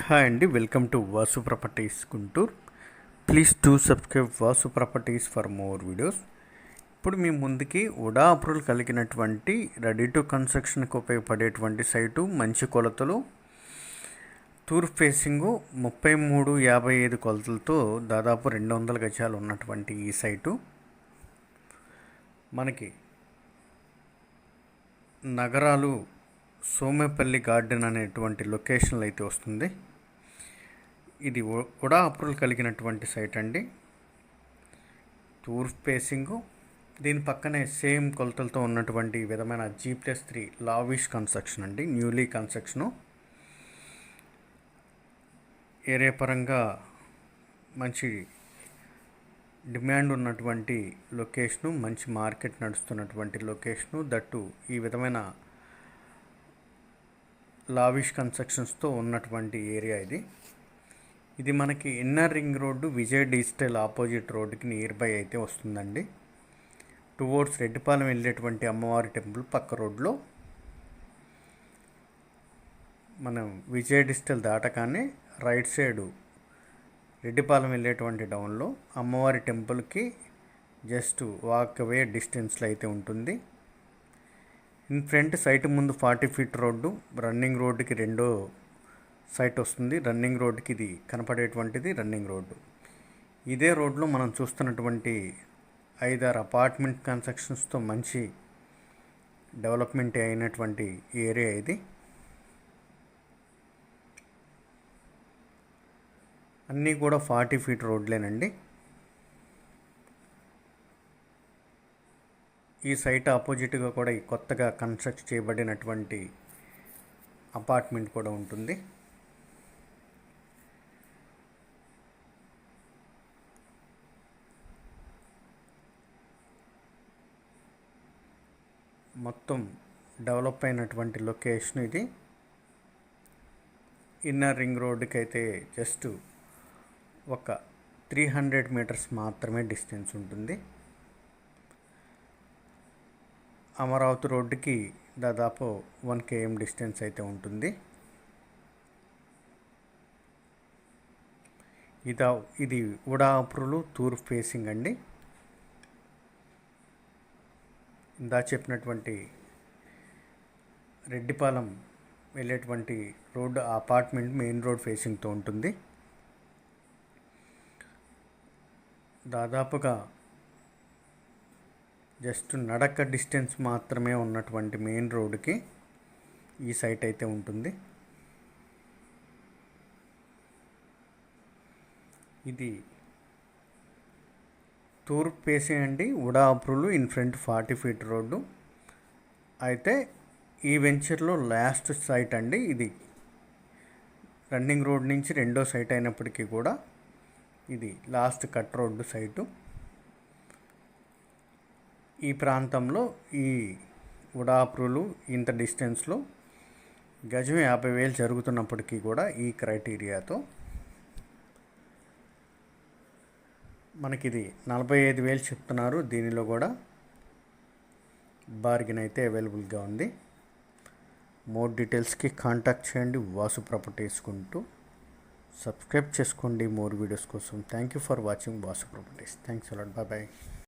Hi అండి, welcome to Vasu properties Guntur. Please to subscribe Vasu properties for more videos. ఇప్పుడు మీ ముందుకి ఉడా approval కలిగినటువంటి రెడీ టు కన్స్ట్రక్షన్కి ఉపయోగపడేటువంటి సైటు, మంచి కొలతలు, తూర్పు ఫేసింగు 33:55 కొలతలతో దాదాపు 200 గజాలు ఉన్నటువంటి ఈ సైటు మనకి నగరాలు సోమేపల్లి గార్డెన్ అనేటువంటి లొకేషన్లో అయితే వస్తుంది. ఇది ఉడా అప్రూవల్ కలిగినటువంటి సైట్ అండి. తూర్పు ఫేసింగు, దీని పక్కనే సేమ్ కొలతలతో ఉన్నటువంటి విధమైన G+3 లావిష్ కన్స్ట్రక్షన్ అండి, న్యూలీ కన్స్ట్రక్షను. ఏరియా పరంగా మంచి డిమాండ్ ఉన్నటువంటి లొకేషను, మంచి మార్కెట్ నడుస్తున్నటువంటి లొకేషను. దట్టు ఈ విధమైన లావిష్ కన్స్ట్రక్షన్స్తో ఉన్నటువంటి ఏరియా ఇది మనకి inner ring road, Vijay digital opposite రోడ్డుకి నియర్ బై అయితే వస్తుందండి. టువర్డ్స్ రెడ్డిపాలెం వెళ్ళేటువంటి అమ్మవారి టెంపుల్ పక్క రోడ్లో మనం విజయ్ డిజిటల్ దాటగానే రైట్ సైడు రెడ్డిపాలెం వెళ్ళేటువంటి డౌన్లో అమ్మవారి టెంపుల్కి జస్ట్ వాక్ అవే డిస్టెన్స్లో అయితే ఉంటుంది. ఇన్ ఫ్రంట్ సైట్ ముందు 40 ఫీట్ రోడ్డు, రన్నింగ్ రోడ్డుకి రెండో సైట్ వస్తుంది. రన్నింగ్ రోడ్డుకి ఇది కనపడేటువంటిది రన్నింగ్ రోడ్డు. ఇదే రోడ్లో మనం చూస్తున్నటువంటి 5-6 అపార్ట్మెంట్ కన్స్ట్రక్షన్స్తో మంచి డెవలప్మెంట్ అయినటువంటి ఏరియా ఇది. అన్నీ కూడా 40 ఫీట్ రోడ్లేనండి. ఈ సైట్ ఆపోజిట్గా కూడా ఈ కొత్తగా కన్స్ట్రక్ట్ చేయబడినటువంటి అపార్ట్మెంట్ కూడా ఉంటుంది. మొత్తం డెవలప్ అయినటువంటి లొకేషన్ ఇది. ఇన్నర్ రింగ్ రోడ్డుకి అయితే జస్ట్ ఒక 300 మీటర్స్ మాత్రమే డిస్టెన్స్ ఉంటుంది. అమరావతి రోడ్డుకి దాదాపు 1 km డిస్టెన్స్ అయితే ఉంటుంది. ఇది ఉడా అప్రూవల్ తూర్పు ఫేసింగ్ అండి. ఇందా చెప్పినటువంటి రెడ్డిపాలెం వెళ్ళేటువంటి రోడ్డు అపార్ట్మెంట్ మెయిన్ రోడ్ ఫేసింగ్తో ఉంటుంది. దాదాపుగా జస్ట్ నడక డిస్టెన్స్ మాత్రమే ఉన్నటువంటి మెయిన్ రోడ్డుకి ఈ సైట్ అయితే ఉంటుంది. ఇది తూర్పు ఫేసింగ్ అండి, UDA approval, in front 40 feet road. అయితే ఈ వెంచర్లో లాస్ట్ సైట్ అండి ఇది. రన్నింగ్ రోడ్ నుంచి రెండో సైట్ అయినప్పటికీ కూడా ఇది లాస్ట్ కట్ రోడ్డు సైటు. ఈ ప్రాంతంలో ఈ ఉడా అప్రూవల్ ఇంత డిస్టెన్స్లో గజం 50,000 జరుగుతున్నప్పటికీ కూడా ఈ క్రైటీరియాతో మనకిది 45,000 చెప్తున్నారు. దీనిలో కూడా బార్గెన్ అయితే అవైలబుల్గా ఉంది. మోర్ డీటెయిల్స్కి కాంటాక్ట్ చేయండి వాసు ప్రాపర్టీస్ గుంటూరు. సబ్స్క్రైబ్ చేసుకోండి మోర్ వీడియోస్ కోసం. Thank you for watching Vasu properties. Thanks a lot. Bye.